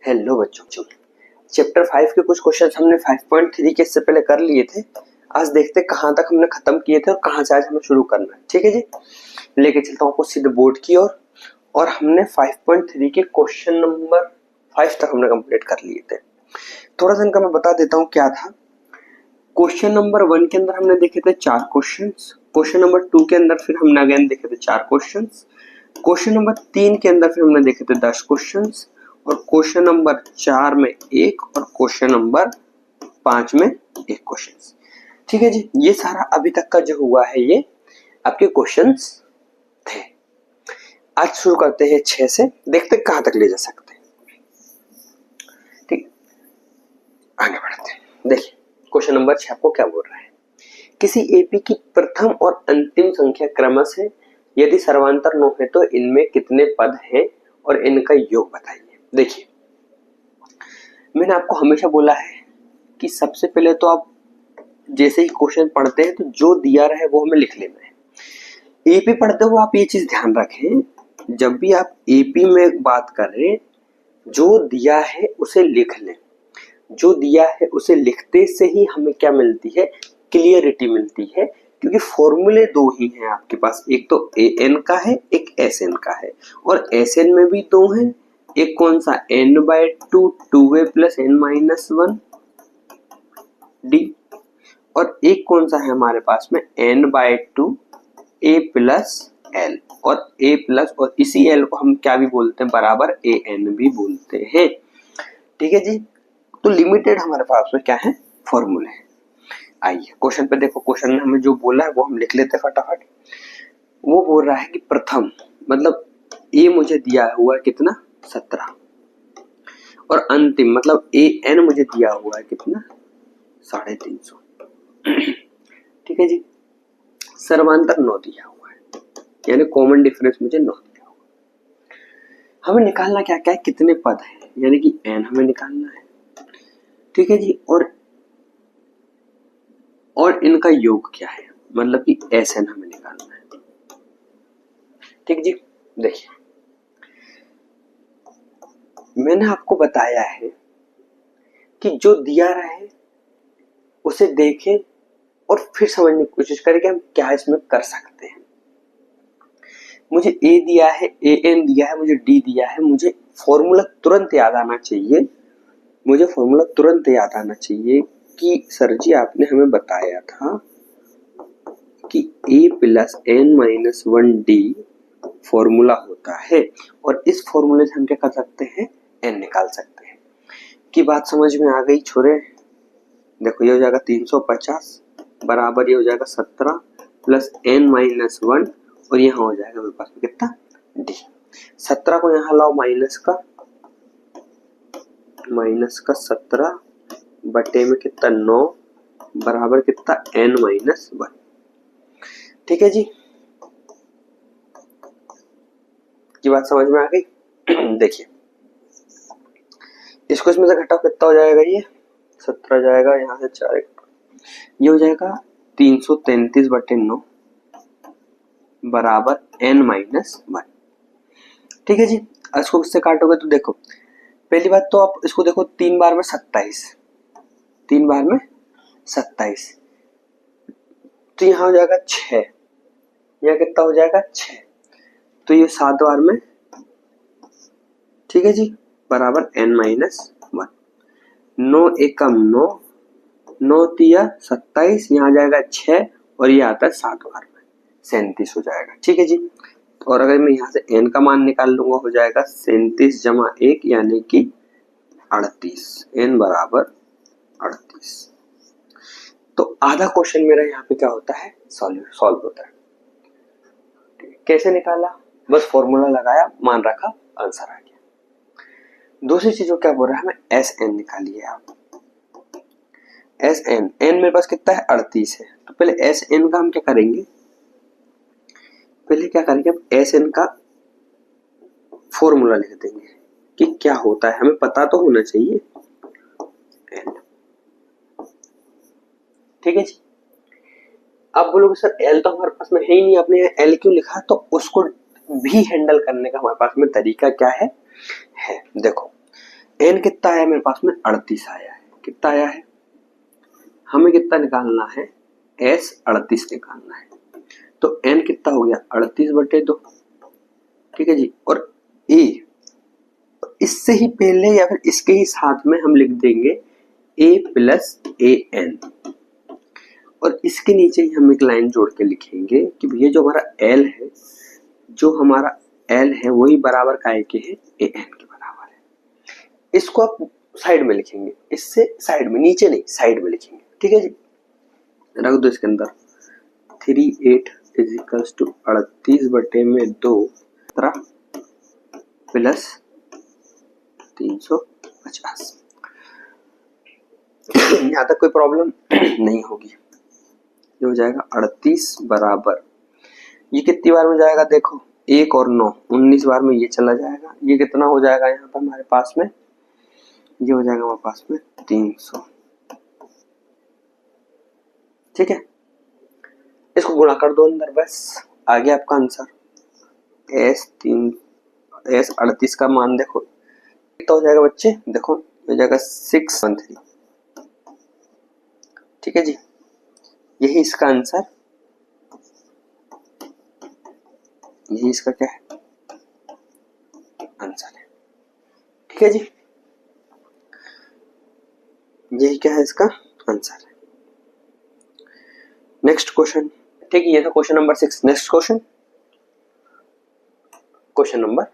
Hello बच्चों, chapter 5 के कुछ क्वेश्चन हमने 5.3 के इससे पहले कर लिए थे। आज देखते कहाँ तक हमने खत्म किए थे और कहाँ से आज हमें शुरू करना है। ठीक है जी, लेके चलता हूँ आपको सीधे बोर्ड की ओर। और हमने 5.3 के क्वेश्चन नंबर 5 तक हमने कंप्लीट कर लिए थे। थोड़ा सा इनका मैं बता देता हूँ क्या था। क्वेश्चन नंबर 1 के अंदर हमने देखे थे 4 क्वेश्चन। क्वेश्चन नंबर 2 के अंदर फिर हमने अगेन देखे थे 4 क्वेश्चन। क्वेश्चन नंबर 3 के अंदर फिर हमने देखे थे 10 क्वेश्चन और क्वेश्चन नंबर 4 में 1 और क्वेश्चन नंबर 5 में 1 क्वेश्चन। ठीक है जी, ये सारा अभी तक का जो हुआ है ये आपके क्वेश्चंस थे। आज शुरू करते हैं 6 से, देखते कहां तक ले जा सकते हैं। ठीक, आगे बढ़ते हैं। देखिए क्वेश्चन नंबर 6 आपको क्या बोल रहा है। किसी एपी की प्रथम और अंतिम संख्या क्रमश है, यदि सर्वांतर 9 है तो इनमें कितने पद हैं और इनका योग बताइए। देखिए मैंने आपको हमेशा बोला है कि सबसे पहले तो आप जैसे ही क्वेश्चन पढ़ते हैं तो जो दिया रहे वो हमें लिख लेना है। एपी पढ़ते हुए आप ये चीज ध्यान रखें, जब भी आप एपी में बात करें जो दिया है उसे लिख लें। जो दिया है उसे लिखते से ही हमें क्या मिलती है, क्लियरिटी मिलती है। क्योंकि फॉर्मूले दो ही हैं आपके पास, एक तो एन का है एक एस एन का है और एस एन में भी दो हैं। एक कौन सा, n/2 2a plus n-1 D, और एक कौन सा है हमारे पास में n/2 a प्लस l और a प्लस, और इसी l को हम क्या भी बोलते हैं, बराबर an भी बोलते हैं। ठीक है जी, तो लिमिटेड हमारे पास में क्या है, फॉर्मूले हैं। आइए क्वेश्चन पे देखो, क्वेश्चन में हमें जो बोला है वो हम लिख लेते हैं फटाफट। वो बोल रहा है कि प्रथम मतलब ये मुझे दिया हुआ है कितना, 17, और अंतिम मतलब ए एन मुझे दिया हुआ है कितना, 350। ठीक है जी, सर्वांतर 9 दिया हुआ है, यानी कॉमन डिफरेंस मुझे 9 दिया हुआ है। हमें निकालना क्या क्या है, कितने पद हैं, यानी कि एन हमें निकालना है। ठीक है जी, और इनका योग क्या है, मतलब कि एस एन हमें निकालना है। ठीक जी, देखिए मैंने आपको बताया है कि जो दिया रहे उसे देखें और फिर समझने की कोशिश करें कि हम क्या इसमें कर सकते हैं। मुझे ए दिया है, ए एन दिया है, मुझे डी दिया है, मुझे फॉर्मूला तुरंत याद आना चाहिए। मुझे फॉर्मूला तुरंत याद आना चाहिए कि सर जी आपने हमें बताया था कि ए प्लस n-1 डी फॉर्मूला होता है और इस फॉर्मूले से हम क्या कर सकते हैं, एन निकाल सकते हैं। की बात समझ में आ गई छोरे। देखो ये हो जाएगा 350 बराबर ये हो जाएगा 17 प्लस n-1 और यहाँ हो जाएगा मेरे पास में कितना, डी। 17 को यहाँ लाओ माइनस का 17 बटे में कितना 9 बराबर कितना n-1। ठीक है जी, की बात समझ में आ गई। देखिए इसको इसमें से घटाओ कितना हो जाएगा, ये 17 जाएगा, यहाँ से 4 ये हो जाएगा 333 बटे 9 बराबर n-1। ठीक है जी, इसको किससे काटोगे तो देखो पहली बात तो आप इसको देखो 3 बार में 27, 3 बार में 27 तो यहाँ हो जाएगा 6, यहाँ कितना हो जाएगा 6, तो ये 7 बार में, ठीक है जी, बराबर n-1। 9 एकम 9, 9 तिया 27, यहाँ जाएगा 6 और ये आता है 7 बार में 37 हो जाएगा। ठीक है जी, और अगर मैं यहाँ से n का मान निकाल लूंगा हो जाएगा 37 जमा 1 यानी कि 38, n बराबर 38। तो आधा क्वेश्चन मेरा यहाँ पे क्या होता है, सॉल्व होता है। कैसे निकाला, बस फॉर्मूला लगाया, मान रखा, आंसर आ गया। दूसरी चीज क्या बोल रहा है, हमें एस एन निकालिए आप। एस एन, एन मेरे पास कितना है, 38 है। तो पहले एस एन का हम क्या करेंगे, पहले क्या करेंगे अब एस एन का फॉर्मूला लिख देंगे कि क्या होता है, हमें पता तो होना चाहिए। एन, ठीक है जी। अब बोलोगे सर एल तो हमारे पास में है ही नहीं, आपने एल क्यों लिखा, तो उसको भी हैंडल करने का हमारे पास में तरीका क्या है देखो n कितना आया मेरे पास में 38 आया है। कितना आया है, हमें कितना निकालना है, s 38 निकालना है। तो n कितना हो गया 38/2, ठीक है जी। और a इससे ही पहले या फिर इसके ही साथ में हम लिख देंगे a प्लस ए एन, और इसके नीचे ही हम एक लाइन जोड़ के लिखेंगे कि भैया जो हमारा l है, जो हमारा l है वही बराबर काय के है, ए एन के बराबर है। इसको आप साइड में लिखेंगे, इससे साइड में, नीचे नहीं साइड में लिखेंगे, ठीक है जी। रख दो इसके अंदर 38 इजिकल्स टू 38/2 प्लस 350। यहाँ तक कोई प्रॉब्लम नहीं होगी। ये हो जाएगा 38 बराबर, ये कितनी बार में जाएगा देखो, 1 और 9 19 बार में ये चला जाएगा। ये कितना हो जाएगा यहाँ पर हमारे पास में, ये हो जाएगा हमारे पास में 300, ठीक है। इसको गुणा कर दो अंदर, बस आ गया आपका आंसर। s 38 का मान देखो कितना हो जाएगा बच्चे, देखो हो जाएगा 613, ठीक है जी। यही इसका आंसर, यही इसका क्या है आंसर है, ठीक है जी। यही क्या है इसका आंसर है। नेक्स्ट क्वेश्चन, ठीक है, ये था question number 6। Next question, question number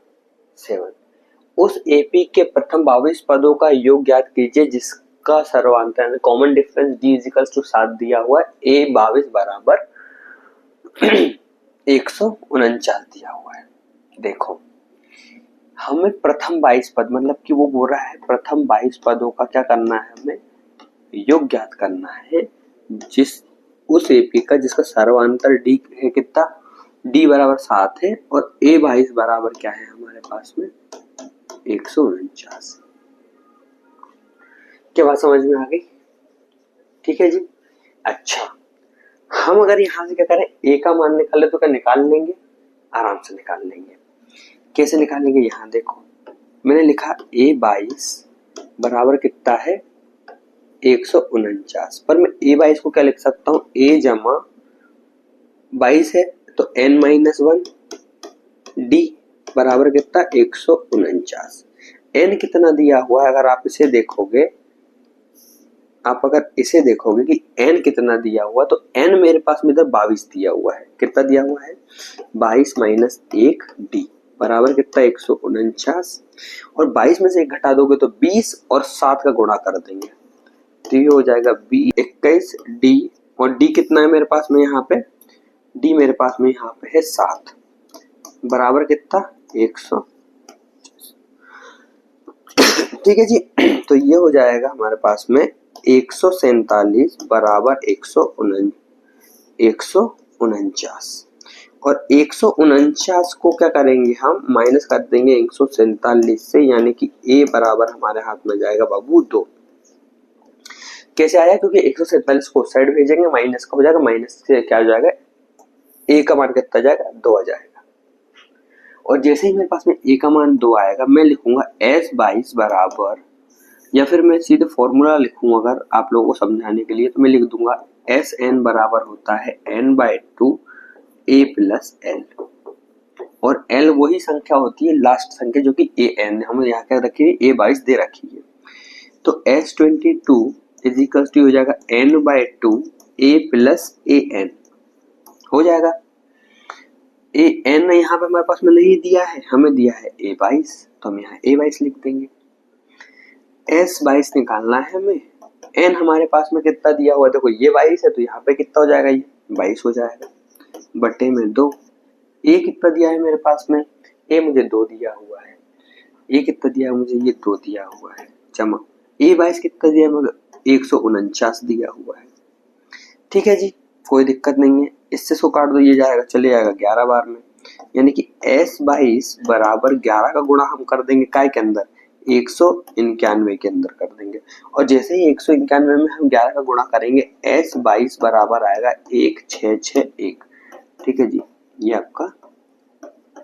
7। उस एपी के प्रथम 22 पदों का योग ज्ञात कीजिए जिसका सर्वांतर common difference d equals to 7 दिया हुआ है, a 22 बराबर 149 दिया हुआ है। देखो हमें प्रथम 22 पद, मतलब कि वो बोल रहा है प्रथम 22 पदों का क्या करना है, हमें योग ज्ञात करना है जिस उस एपी का जिसका सर्वांतर d है कितना, d बराबर 7 है और a 22 बराबर क्या है हमारे पास में 149। क्या बात समझ में आ गई, ठीक है जी। अच्छा, हम अगर यहां से क्या करें, a का मान निकाले तो क्या निकाल लेंगे, आराम से निकाल लेंगे। कैसे निकालेंगे, यहाँ देखो मैंने लिखा a 22 बराबर कितना है 149, पर मैं a 22 को क्या लिख सकता हूँ, a जमा 22 है तो n माइनस 1 d बराबर कितना 149। n कितना दिया हुआ है, अगर आप इसे देखोगे, आप अगर इसे देखोगे कि n कितना दिया हुआ, तो n मेरे पास में इधर 22 दिया हुआ है। कितना दिया हुआ है 22 माइनस 1 d बराबर कितना 149, और 22 में से 1 घटा दोगे तो 20 और 7 का गुणा कर देंगे तो ये हो जाएगा 21 d, और d कितना है मेरे पास में यहाँ पे, d मेरे पास में यहाँ पे है 7 बराबर कितना 100, ठीक है जी। तो ये हो जाएगा हमारे पास में 147 बराबर 149, और 149 को क्या करेंगे हम, माइनस कर देंगे 147 से, यानी कि a बराबर हमारे हाथ में जाएगा बाबू 2। कैसे आया, क्योंकि 147 को साइड भेजेंगे, माइनस का हो जाएगा, माइनस से क्या हो जाएगा, a का मान कितना जाएगा 2 आ जाएगा। और जैसे ही मेरे पास में a का मान 2 आएगा, मैं लिखूंगा s 22 बराबर, या फिर मैं सीधे फॉर्मूला लिखूंगा अगर आप लोगों को समझाने के लिए, तो मैं लिख दूंगा एस एन बराबर होता है n/2 a प्लस एल, और l वही संख्या होती है लास्ट संख्या जो कि a n, हमें यहाँ क्या रखी है a 22 दे रखी है। तो s22 इज इक्वल्स टू हो जाएगा n/2 a plus A N, हो जाएगा। ए एन यहाँ पे हमारे पास में नहीं दिया है, हमें दिया है a 22, तो हम यहाँ a 22 लिख देंगे। s 22 निकालना है हमें, n हमारे पास में कितना दिया हुआ है, देखो ये 22 है तो यहाँ पे कितना हो जाएगा, ये 22 हो जाएगा बटे में 2। a कितना दिया है मेरे पास में, a मुझे 2 दिया हुआ है, a कितना दिया है मुझे, ये 2 दिया हुआ है, जमा a 22 कितना दिया है मुझे 149 दिया हुआ है, ठीक है जी। कोई दिक्कत नहीं है, इससे सो काट दो, ये जाएगा चले जाएगा 11 बार में, यानी कि s 22 बराबर 11 का गुणा हम कर देंगे काय के अंदर 191 के अंदर कर देंगे, और जैसे ही 191 में हम 11 का गुणा करेंगे s 22 बराबर आएगा 1661, ठीक है जी। ये आपका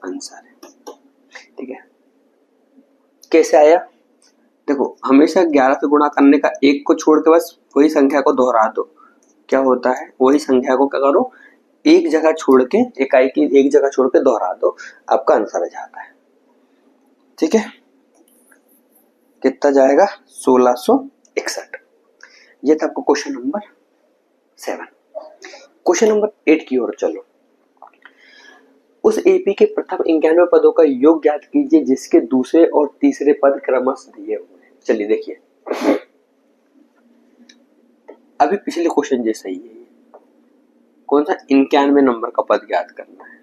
आंसर है, ठीक है। कैसे आया, देखो हमेशा 11 से गुणा करने का, एक को छोड़ के बस वही संख्या को दोहरा दो, क्या होता है वही संख्या को क्या करो, एक जगह छोड़ के, इकाई की एक जगह छोड़ के दोहरा दो, आपका आंसर आ जाता है। ठीक है, कितना जाएगा 1661। ये था आपको क्वेश्चन नंबर 7। क्वेश्चन नंबर 8 की ओर चलो। उस एपी के प्रथम 91 पदों का योग ज्ञात कीजिए जिसके दूसरे और तीसरे पद क्रमशः दिए हुए हैं। चलिए देखिए, अभी पिछले क्वेश्चन जैसा ही है। कौन सा 91 नंबर का पद ज्ञात करना है,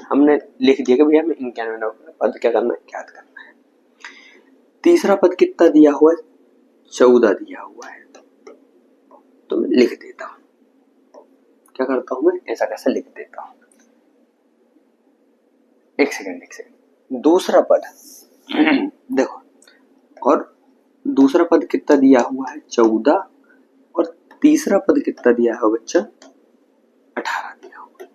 हमने लिख दिया कि भैया हमें 91 नंबर का पद क्या करना है, ज्ञात करना है। तीसरा पद कितना दिया हुआ है, 14 दिया हुआ है, तो मैं लिख देता हूं। क्या करता हूं मैं, ऐसा कैसे लिख देता हूं। एक सेकंड। दूसरा पद देखो, और दूसरा पद कितना दिया हुआ है 14, और तीसरा पद कितना दिया है बच्चा 18 दिया हुआ है।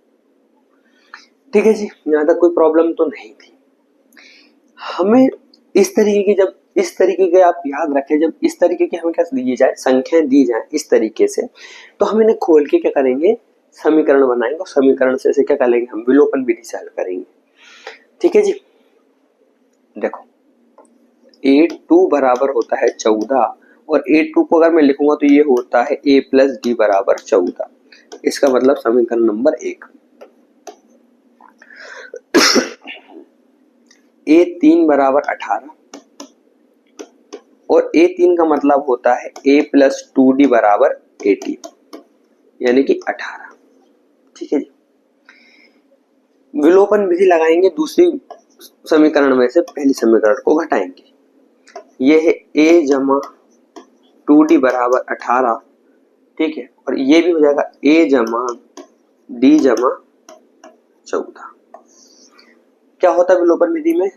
ठीक है जी, यहां तक कोई प्रॉब्लम तो नहीं थी। हमें इस तरीके की, जब इस तरीके के आप याद रखें, जब इस तरीके की हमें क्या दी जाए, संख्याएं दी जाए इस तरीके से, तो हम इन्हें खोल के क्या करेंगे, समीकरण बनाएंगे, और समीकरण से क्या करेंगे, हम विलोपन विधि से हल करेंगे। ठीक है जी, देखो a2 बराबर होता है 14, और a2 को अगर मैं लिखूंगा तो ये होता है a प्लस डी बराबर 14। इसका मतलब समीकरण नंबर 1। a3 बराबर 18, और a3 का मतलब होता है a प्लस 2d बराबर 18, यानी कि 18। ठीक है जी, विलोपन विधि लगाएंगे, दूसरी समीकरण में से पहली समीकरण को घटाएंगे। ये है a जमा 2d बराबर 18, ठीक है, और ये भी हो जाएगा a जमा d जमा 14। क्या होता है विलोपन विधि में,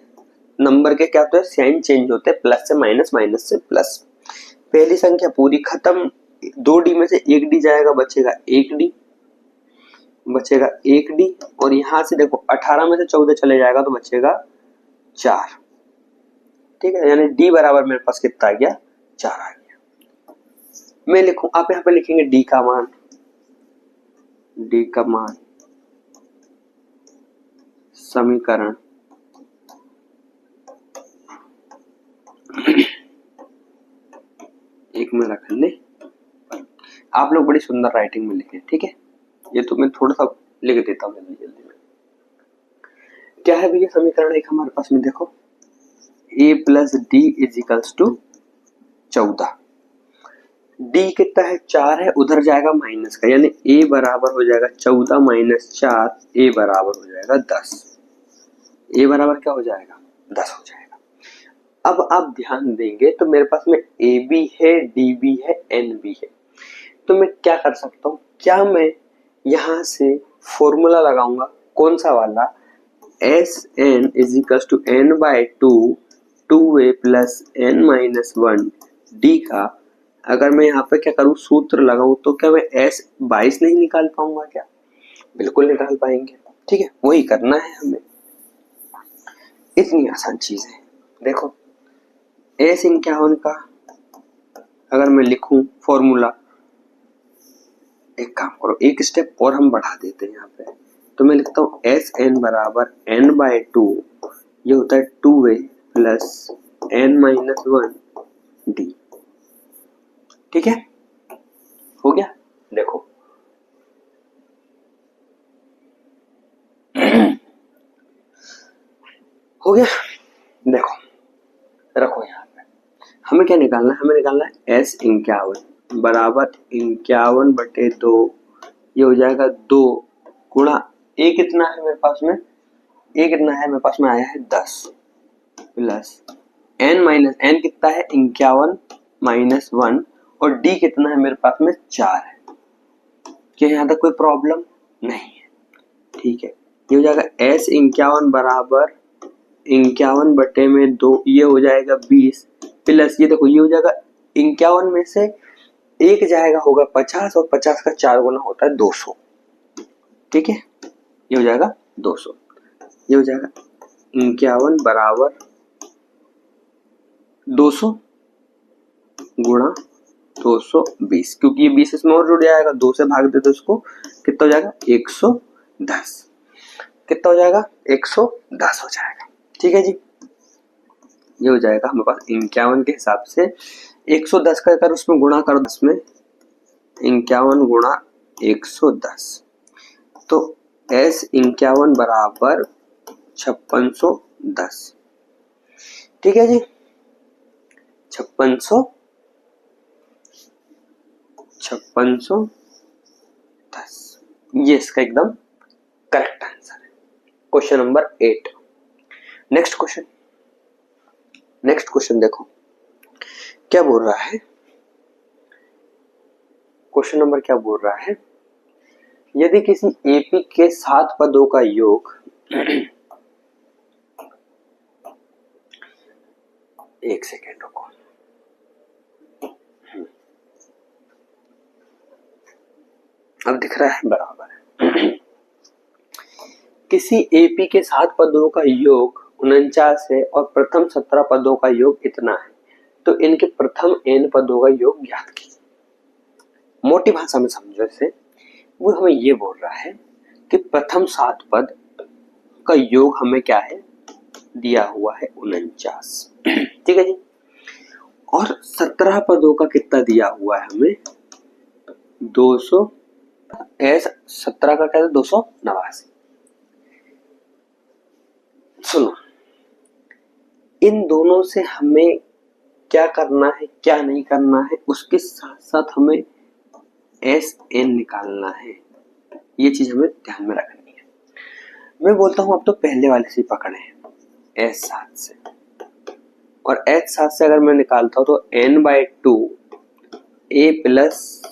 नंबर के क्या होते हैं, साइन चेंज होते हैं, प्लस से माइनस, माइनस से प्लस। पहली संख्या पूरी खत्म, 2d में से 1d जाएगा, बचेगा 1d, बचेगा 1d, और यहां से देखो 18 में से 14 चले जाएगा तो बचेगा 4। ठीक है, यानी d बराबर मेरे पास कितना आ गया, 4 आ गया। मैं लिखूं, आप यहां पे लिखेंगे d का मान, समीकरण एक में रख ले। आप लोग बड़ी सुंदर राइटिंग में लिखे, ठीक है, ये तो मैं थोड़ा सा लिख देता हूँ जल्दी जल्दी में। क्या है भैया समीकरण एक हमारे पास में, देखो a plus D is equals to 14। d कितना है 4 है, उधर जाएगा माइनस का, यानी a बराबर हो जाएगा 14 माइनस 4, a बराबर हो जाएगा 10। a बराबर क्या हो जाएगा, 10 हो जाएगा। अब आप ध्यान देंगे तो मेरे पास में a भी है, d भी है, n भी है, तो मैं क्या कर सकता हूँ, क्या मैं यहां से फॉर्मूला लगाऊंगा, कौन सा वाला, S N is equals to N by 2a plus n minus 1 d का। अगर मैं यहाँ पे क्या करूँ, सूत्र लगाऊं, तो क्या मैं s22 नहीं निकाल पाऊंगा क्या, बिल्कुल निकाल पाएंगे। ठीक है, वही करना है हमें, इतनी आसान चीज है। देखो s इक्यावन का अगर मैं लिखूं फॉर्मूला, एक काम करो, एक स्टेप और हम बढ़ा देते हैं यहाँ पे, तो मैं लिखता हूँ एस एन बराबर n बाई 2, ये होता है 2a plus n minus 1 d। ठीक है, हो गया, देखो हो गया, देखो रखो यहाँ पे, हमें क्या निकालना है, हमें निकालना है एस 51 बराबर 51 बटे 2, ये हो जाएगा 2 गुणा ए कितना है मेरे पास में, ए कितना है मेरे पास में आया है 10, प्लस एन माइनस एन कितना है 51 माइनस 1, और डी कितना है मेरे पास में 4 है। क्या यहाँ तक कोई प्रॉब्लम नहीं है, ठीक है, ये हो जाएगा एस 51 बराबर 51 बटे में 2, ये हो जाएगा 20, प्लस ये देखो ये हो जाएगा 51 में से एक जाएगा होगा 50, और 50 का 4 गुना होता है 200। ठीक है, ये हो जाएगा 200, ये हो जाएगा 51 बराबर 200 गुणा 220, क्योंकि ये 20 इसमें और जुड़ जाएगा, 2 से भाग दे तो इसको कितना हो जाएगा 110, कितना हो जाएगा 110 हो जाएगा। ठीक है जी, ये हो जाएगा हमारे पास 51 के हिसाब से 110 का अगर उसमें गुणा कर दो, इसमें 51 गुणा 110, तो S51 बराबर 5610। ठीक है जी, 5610, ये इसका एकदम करेक्ट आंसर है, क्वेश्चन नंबर 8। नेक्स्ट क्वेश्चन देखो क्या बोल रहा है, क्वेश्चन नंबर क्या बोल रहा है, यदि किसी एपी के 7 पदों का योग एक सेकेंड रुको, अब दिख रहा है बराबर है। किसी एपी के 7 पदों का योग 49 है और प्रथम 17 पदों का योग इतना है, तो इनके प्रथम n पदों का योग ज्ञात कीजिए। मोटी भाषा में समझो इसे, वो हमें ये बोल रहा है कि प्रथम 7 पद का योग हमें क्या है दिया हुआ है 49, ठीक है जी, और 17 पदों का कितना दिया हुआ है हमें 200, 17 का क्या है 289। सुनो, इन दोनों से हमें क्या करना है क्या नहीं करना है, उसके साथ साथ हमें SN निकालना है, ये चीज हमें ध्यान में रखनी है। मैं बोलता हूं अब तो पहले वाले से पकड़े S7 से, और H7 से अगर मैं निकालता हूं तो N/2 A प्लस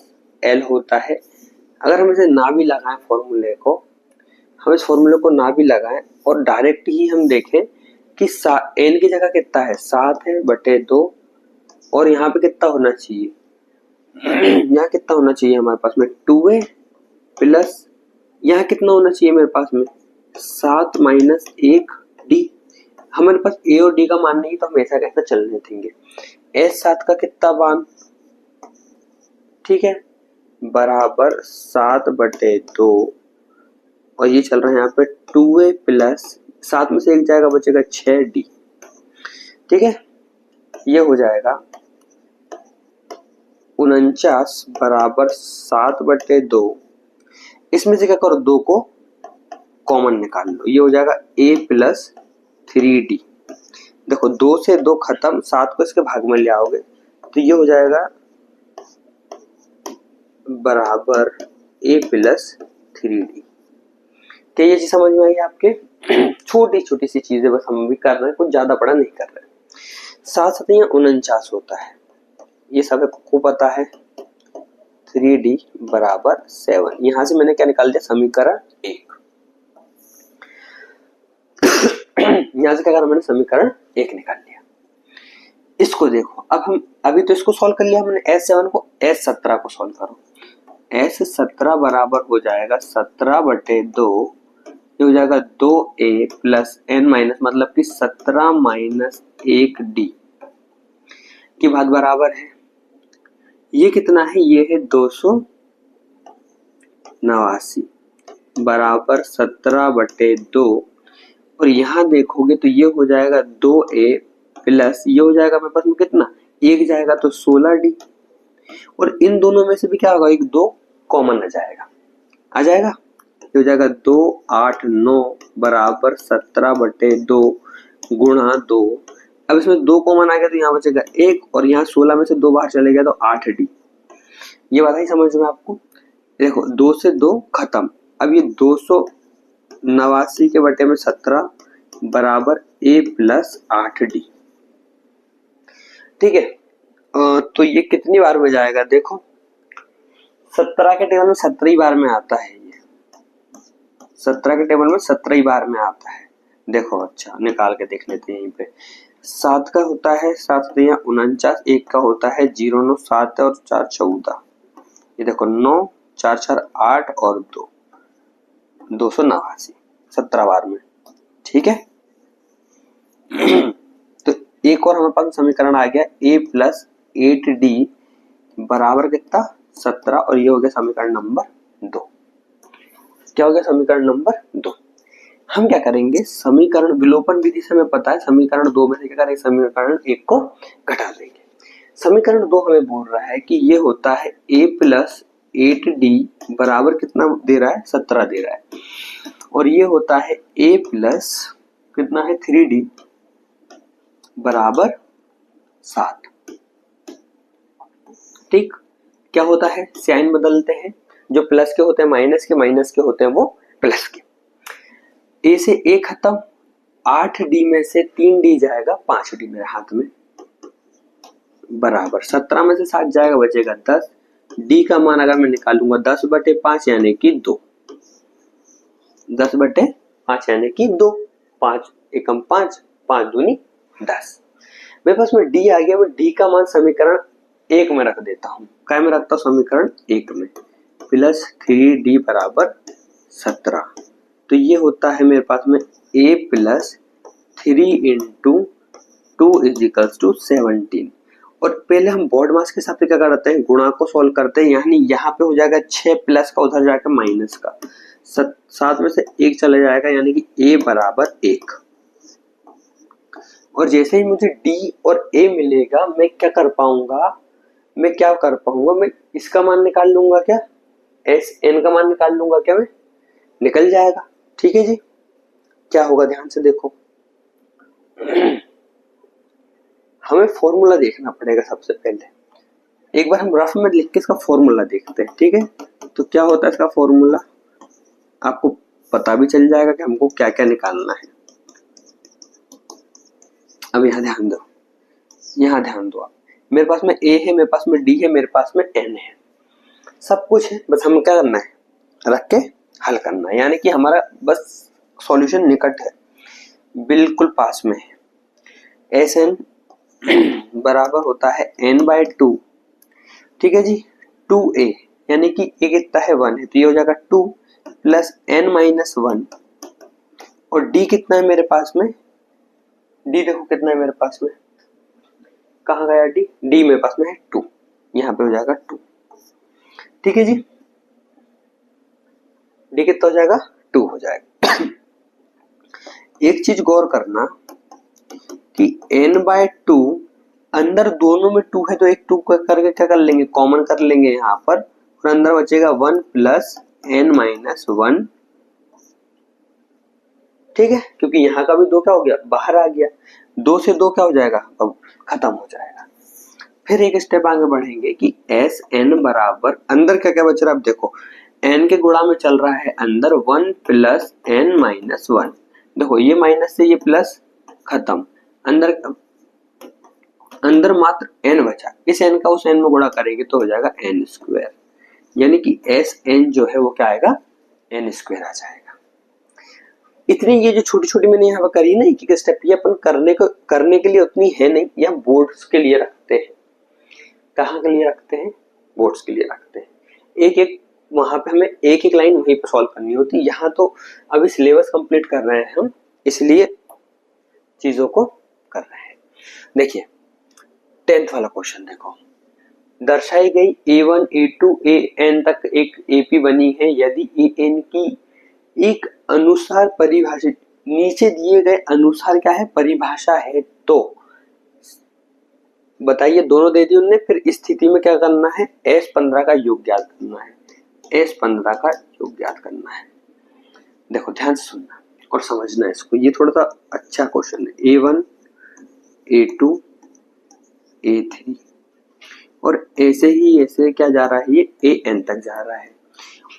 L होता है। अगर हम इसे ना भी लगाएं फॉर्मूले को, हम इस फॉर्मूले को ना भी लगाएं और डायरेक्ट ही हम देखें कि n की जगह कितना है 7 है बटे 2, और यहाँ पे कितना होना चाहिए यहाँ कितना होना चाहिए हमारे पास में 2a प्लस यहाँ कितना होना चाहिए मेरे पास में 7 माइनस 1d। हमारे पास a और d का मान नहीं तो हम ऐसा कैसे चलने देंगे। S7 का कितना मान, ठीक है, बराबर 7 बटे 2, और ये चल रहा है यहाँ पे 2a प्लस 7 में से 1 जाएगा बचेगा 6d। ठीक है, ये हो जाएगा 49 बराबर 7 बटे 2, इसमें से क्या करो 2 को कॉमन निकाल लो, ये हो जाएगा a प्लस 3d। देखो 2 से 2 खत्म, 7 को इसके भाग में ले आओगे तो ये हो जाएगा बराबर a प्लस 3d। क्या ये चीज समझ में आई आपके? छोटी छोटी सी चीजें बस हम भी कर रहे हैं, कुछ ज्यादा बड़ा नहीं कर रहे। 7 7 49 होता है, ये सब आपको पता है। 3d बराबर 7, यहां से मैंने क्या निकाल दिया समीकरण 1। यहां से क्या करा मैंने समीकरण 1 निकाल लिया। इसको देखो, अब हम अभी तो इसको सॉल्व कर लिया हमने S7 को, S17 को सॉल्व करो। S17 बराबर हो जाएगा 17 बटे 2, ये हो जाएगा 2a प्लस n माइनस मतलब कि 17 माइनस 1d की बात बराबर है। ये कितना है, ये है 289 बराबर 17 बटे 2, और यहाँ देखोगे तो ये हो जाएगा 2a प्लस ये हो जाएगा मेरे पास में कितना 1 जाएगा तो 16d, और इन दोनों में से भी क्या होगा 1 2 कॉमन आ जाएगा, आ जाएगा, ये हो जाएगा 2 8 9 बराबर 17 बटे 2 गुणा 2। अब इसमें 2 कॉमन आ गया तो यहाँ बचेगा 1, और यहाँ 16 में से 2 बाहर चले गया तो 8d। ये बात ही समझ में आपको? देखो 2 से 2 खत्म, अब ये 289 के बटे में 17 बराबर a प्लस 8d। ठीक है, तो ये कितनी बार में जाएगा देखो, 17 के टेबल में 17 बार में आता है, ये 17 के टेबल में 17 बार में आता है। देखो अच्छा निकाल के देख लेते हैं यहीं पे। 7 का होता है 7 49, 1 का होता है 0 9 7 और 4 14, ये देखो 9 4 4 8 और 2 289 17 बार में। ठीक है तो एक और हमारे पास समीकरण आ गया a प्लस 8d बराबर कितना 17 और ये हो गया समीकरण नंबर 2। क्या हो गया समीकरण नंबर 2। हम क्या करेंगे समीकरण विलोपन विधि से हमें पता है समीकरण 2 में से क्या करेंगे समीकरण 1 को घटा देंगे। समीकरण 2 हमें बोल रहा है कि ये होता है a प्लस 8d बराबर कितना दे रहा है 17 दे रहा है और ये होता है a प्लस कितना है 3d बराबर 7। ठीक, क्या होता है साइन बदलते हैं, जो प्लस के होते हैं माइनस के होते हैं वो प्लस के। ए से ए खत्म, 8d में से 3d जाएगा 5d मेरे हाथ में बराबर 17 में से 7 जाएगा बचेगा 10। d का मान अगर मैं निकालूंगा 10/5 यानी कि 2, 10/5 यानी कि 2, 5 एकम 5, 5 दूनी 10। मेरे पास में d आ गया, मैं d का मान समीकरण 1 में रख देता हूँ। क्या में रखता हूँ समीकरण 1 में, प्लस 3d बराबर 17। तो ये होता है मेरे पास में a plus 3 into 2 is equals to 17। और पहले हम बोर्ड मास के हिसाब से क्या करते हैं गुणा को सॉल्व करते हैं, यानी यहाँ पे हो जाएगा 6 प्लस का उधर जाकर माइनस का 7 में से 1 चले जाएगा यानी कि a बराबर 1। और जैसे ही मुझे d और a मिलेगा मैं क्या कर पाऊंगा मैं इसका मान निकाल लूंगा, क्या एस एन का मान निकाल लूंगा, क्या मैं निकल जाएगा। ठीक है जी, क्या होगा ध्यान से देखो हमें फॉर्मूला देखना पड़ेगा सबसे पहले। एक बार हम रफ में लिख के इसका फॉर्मूला देखते हैं। ठीक है, तो क्या होता है इसका फॉर्मूला, आपको पता भी चल जाएगा कि हमको क्या क्या निकालना है। अब यहाँ ध्यान दो आप, मेरे पास में a है, मेरे पास में d है, मेरे पास में n है, सब कुछ है, बस हम क्या करना है रख के हल करना है, यानी कि हमारा बस सॉल्यूशन निकट है, बिल्कुल पास में है। एस एन बराबर होता है n/2। ठीक है जी, 2a यानी कि a कितना है 1 है, तो ये हो जाएगा 2 प्लस n-1 और d कितना है मेरे पास में, d देखो कितना है मेरे पास में, कहाँ गया d मेरे पास में है 2, यहाँ पे हो जाएगा 2। ठीक है जी, d कितना हो जाएगा 2 हो जाएगा। एक चीज गौर करना कि n/2 अंदर दोनों में 2 है तो एक 2 करके क्या कर लेंगे कॉमन कर लेंगे यहाँ पर, और अंदर बचेगा 1 प्लस n-1। ठीक है, क्योंकि यहाँ का भी 2 क्या हो गया बाहर आ गया, 2 से 2 क्या हो जाएगा अब खत्म हो जाएगा। फिर एक स्टेप आगे बढ़ेंगे कि एस एन बराबर अंदर क्या क्या बच रहा है, अब देखो n के गुणा में चल रहा है अंदर 1 प्लस n-1। देखो ये माइनस से ये प्लस खत्म, अंदर मात्र n बचा, इस n का उस n में गुणा करेंगे तो हो जाएगा n², यानी कि एस एन जो है वो क्या आएगा n² आ जाएगा। इतनी ये जो छोटी छोटी मैंने यहाँ पर करी ना एक स्टेप, ये अपन करने के लिए उतनी है नहीं, यहाँ बोर्ड्स के लिए रखते हैं। कहाँ के लिए रखते हैं, बोर्ड्स के लिए रखते हैं। एक एक वहां पे हमें एक एक लाइन वहीं पर सॉल्व करनी होती है, यहाँ तो अभी सिलेबस कंप्लीट कर रहे हैं हम, इसलिए चीजों को कर रहे हैं। देखिए 10th वाला क्वेश्चन देखो, दर्शाई गई a1 a2 an तक एक एपी बनी है, यदि an की एक अनुसार परिभाषित, नीचे दिए गए अनुसार क्या है परिभाषा है, तो बताइए दोनों दे दी उनने, फिर इस स्थिति में क्या करना है S15 का योग ज्ञात करना है, S15 का योग ज्ञात करना है। देखो ध्यान से सुनना और समझना इसको, ये थोड़ा सा अच्छा क्वेश्चन है। a1 a2 a3 और ऐसे क्या जा रहा है ये an तक जा रहा है,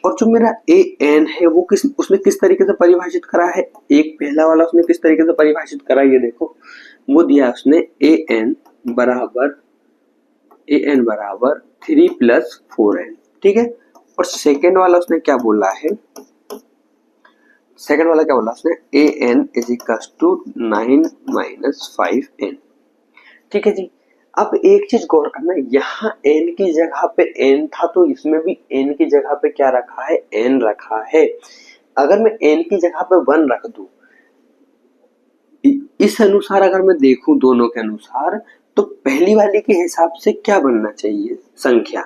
और जो मेरा an है वो उसने किस तरीके से परिभाषित करा है, एक पहला वाला उसने किस तरीके से परिभाषित करा ये देखो, वो दिया उसने an बराबर 3 + 4n। ठीक है, और सेकेंड वाला उसने क्या बोला है, सेकेंड वाला क्या बोला उसने an = 9 - 5n। ठीक है जी, अब एक चीज गौर करना, यहाँ n की जगह पे n था तो इसमें भी n की जगह पे क्या रखा है n रखा है। अगर मैं n की जगह पे 1 रख दूं इस अनुसार अगर मैं देखूं दोनों के अनुसार, तो पहली वाली के हिसाब से क्या बनना चाहिए संख्या,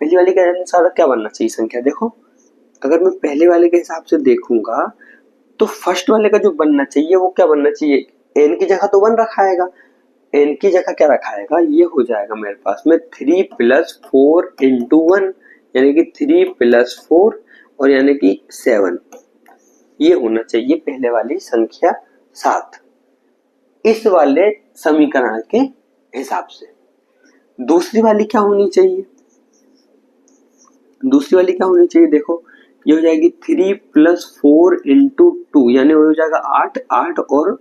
पहली वाली के अनुसार क्या बनना चाहिए संख्या। देखो अगर मैं पहले वाले के हिसाब से देखूंगा तो फर्स्ट वाले का जो बनना चाहिए वो क्या बनना चाहिए, एन की जगह तो 1 रखाएगा, एन की जगह क्या रखाएगा, ये हो जाएगा मेरे पास में 3 + 4 × 1 यानी कि 3 + 4 और यानी कि 7, ये होना चाहिए पहले वाली संख्या 7 इस वाले समीकरण के हिसाब से। दूसरी वाली क्या होनी चाहिए, दूसरी वाली क्या होनी चाहिए, देखो ये हो जाएगी 3 + 4 × 2 यानी हो जाएगा 8, 8 और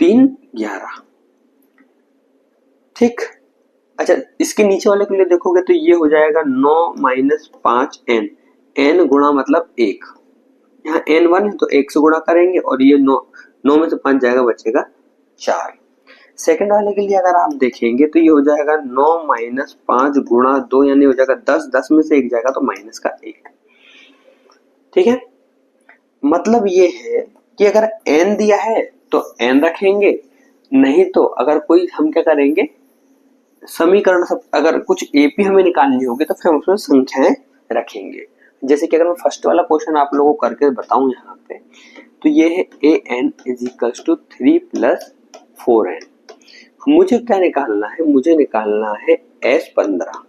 3 11, ठीक। अच्छा इसके नीचे वाले के लिए देखोगे तो ये हो जाएगा 9 - 5 n, n गुणा मतलब 1, यहाँ n 1 है तो 1 से गुणा करेंगे और ये 9 में से 5 जाएगा बचेगा 4। सेकंड वाले के लिए अगर आप देखेंगे तो ये हो जाएगा 9 - 5 × 2 यानी हो जाएगा 10, 10 में से 1 जाएगा तो माइनस का 1, ठीक है। मतलब ये है कि अगर n दिया है तो n रखेंगे, नहीं तो अगर कोई हम क्या करेंगे समीकरण सब अगर कुछ एपी हमें निकालनी होगी तो फिर हम उसमें संख्याएं रखेंगे। जैसे कि अगर मैं फर्स्ट वाला क्वेश्चन आप लोगों को करके बताऊं यहाँ पे, तो ये है an = 3 + 4n। मुझे क्या निकालना है, मुझे निकालना है S15।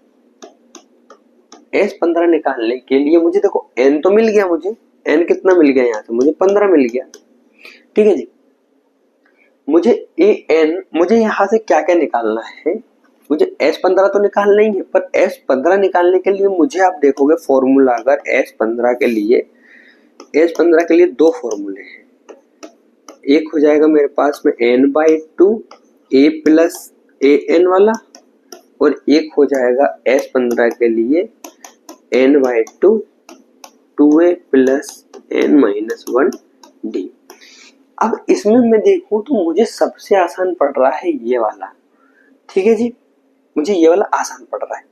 S15 निकालने के लिए मुझे देखो n तो मिल गया, मुझे n कितना मिल गया, यहाँ से मुझे 15 मिल गया, ठीक है जी। मुझे यहाँ से क्या क्या निकालना है, मुझे S15 तो निकालना ही है, पर S15 निकालने के लिए मुझे आप देखोगे फॉर्मूला, अगर S15 के लिए दो फॉर्मूले हैं, एक हो जाएगा मेरे पास में n/2 a + an वाला और एक हो जाएगा S15 के लिए n/2 2a + n - 1d। अब इसमें मैं देखूं तो मुझे सबसे आसान पड़ रहा है ये वाला, ठीक है जी, मुझे ये वाला आसान पड़ रहा है।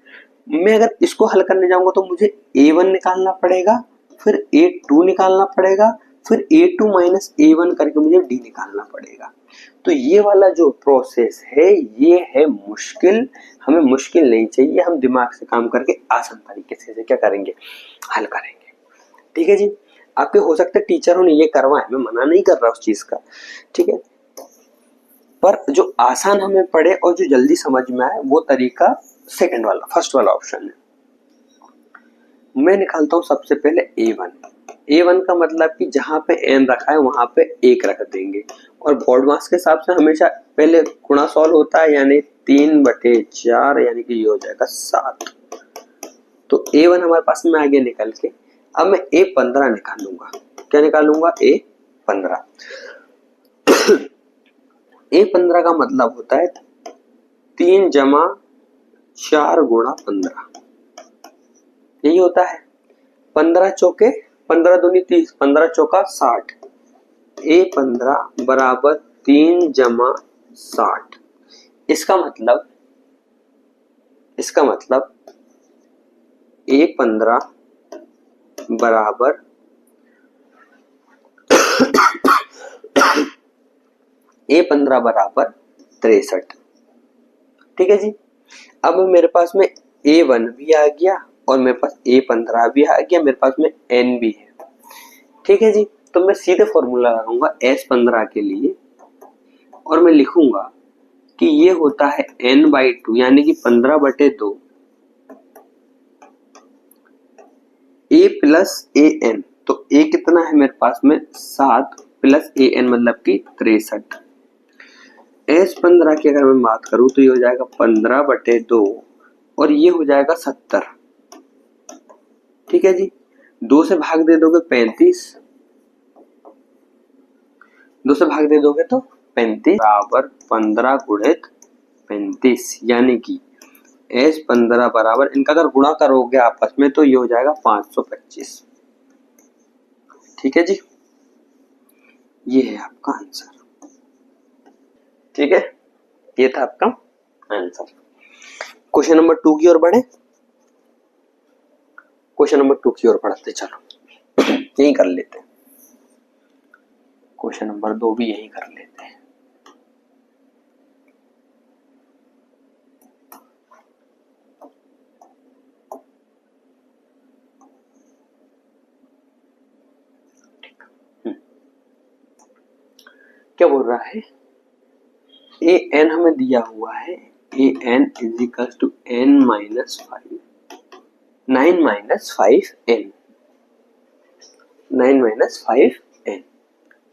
मैं अगर इसको हल करने जाऊंगा तो मुझे a1 निकालना पड़ेगा, फिर a2 निकालना पड़ेगा, फिर a2 - a1 करके मुझे d निकालना पड़ेगा। तो ये वाला जो प्रोसेस है ये है मुश्किल, हमें मुश्किल नहीं चाहिए, हम दिमाग से काम करके आसान तरीके से क्या करेंगे, हल करेंगे, ठीक है जी। आपके हो सकता है टीचरों ने ये करवाए, मैं मना नहीं कर रहा उस चीज का, ठीक है, पर जो आसान हमें पड़े और जो जल्दी समझ में आए वो तरीका सेकंड वाला, फर्स्ट वाला ऑप्शन है। मैं निकालता हूं सबसे पहले a1 का मतलब कि जहां पे n रखा है वहां पे 1 रख देंगे, और बोर्ड मास के हिसाब से हमेशा पहले गुणा सॉल्व होता है, यानी 3/4 यानी कि ये हो जाएगा 7। तो a1 हमारे पास में आगे निकल के, अब मैं a15 निकालूंगा, क्या निकालूंगा, a15। a15 का मतलब होता है 3 + 4 × 15, यही होता है। 15 चौके 15 दूनी 30, 15 चौका 60, a15 = 3 + 60। इसका मतलब a15 बराबर a15 बराबर 63, ठीक है जी। अब मेरे पास में a1 भी आ गया और मेरे पास a15 भी आ गया, मेरे पास में n भी है, ठीक है जी। तो मैं सीधे फॉर्मूला लगाऊंगा S15 के लिए और मैं लिखूंगा कि ये होता है n/2 यानी कि 15/2 a + an। तो a कितना है मेरे पास में 7 + an मतलब कि 63। S15 की अगर मैं बात करूं तो ये हो जाएगा 15/2 और ये हो जाएगा 70, ठीक है जी। 2 से भाग दे दोगे 35, 2 से भाग दे दोगे तो 35 बराबर 15 × 35 यानी कि S15 बराबर, इनका अगर गुणा करोगे आपस में तो ये हो जाएगा 525, ठीक है जी। ये है आपका आंसर, ठीक है, ये था आपका आंसर। क्वेश्चन नंबर 2 की ओर बढ़े, क्वेश्चन नंबर 2 की ओर बढ़ते चलो, यही कर लेते हैं। क्वेश्चन नंबर 2 भी यही कर लेते हैं। क्या बोल रहा है, ए एन हमें दिया हुआ है, a n is equal to n minus 5, 9 minus 5 n, 9 minus 5 n.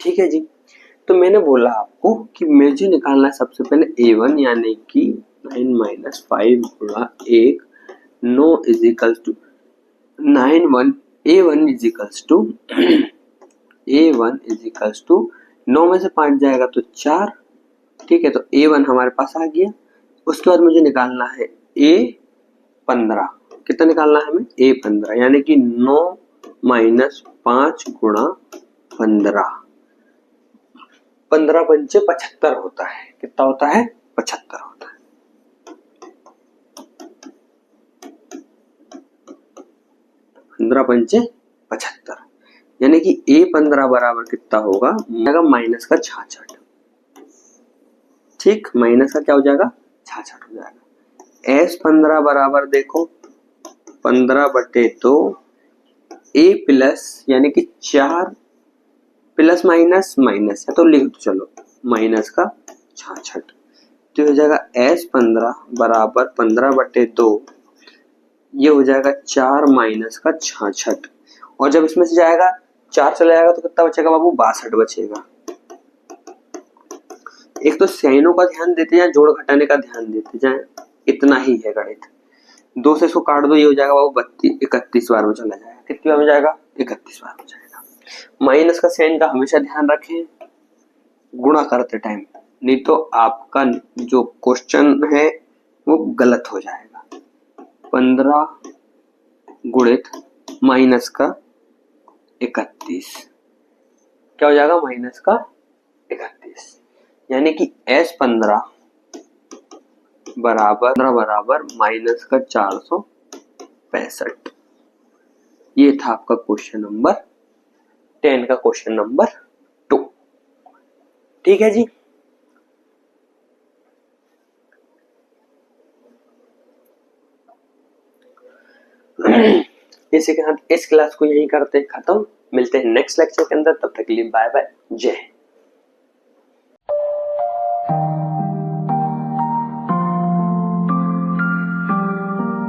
ठीक है जी। तो मैंने बोला आपको कि मुझे निकालना है सबसे पहले A1 यानी कि 9 माइनस 5 गुणा 1, 9 is equal to 9 1, A1 is equals to A1 is equals to 9 में से 5 जाएगा तो 4। ठीक है, तो A1 हमारे पास आ गया। उसके बाद मुझे निकालना है A15। कितना निकालना है हमें? A15 यानी कि 9 माइनस 5 गुणा 15, 15 पंचे 75 होता है। कितना होता है? 75 होता है। 15 पंचे 75 यानी कि A15 बराबर कितना होगा? माइनस का 66। ठीक, माइनस का क्या हो जाएगा? 66 हो जाएगा। S15 बराबर देखो 15/2 A प्लस यानी कि 4 प्लस माइनस माइनस है तो लिख दो, चलो माइनस का 66। तो हो जाएगा S15 बराबर 15/2, ये हो जाएगा 4 माइनस का 66। और जब इसमें से जाएगा 4 चला जाएगा तो कितना बचेगा बाबू? 62 बचेगा। एक तो साइनों का ध्यान देते जाए, जोड़ घटाने का ध्यान देते जाए, इतना ही है गणित। 2 से इसको काट दो, ये हो जाएगा बाबू 31 बार में चला जाएगा। कितनी बार में जाएगा? 31 बार में जाएगा। माइनस का साइन का हमेशा ध्यान रखें गुणा करते टाइम, नहीं तो आपका जो क्वेश्चन है वो गलत हो जाएगा। 15 गुणित माइनस का 31 क्या हो जाएगा? माइनस का 31 यानी कि S15 बराबर माइनस का 465। ये था आपका क्वेश्चन नंबर 10 का क्वेश्चन नंबर 2। ठीक है जी। इसी के साथ इस क्लास को यही करते खत्म। मिलते हैं नेक्स्ट लेक्चर के अंदर, तब तक के लिए बाय बाय, जय हिंद।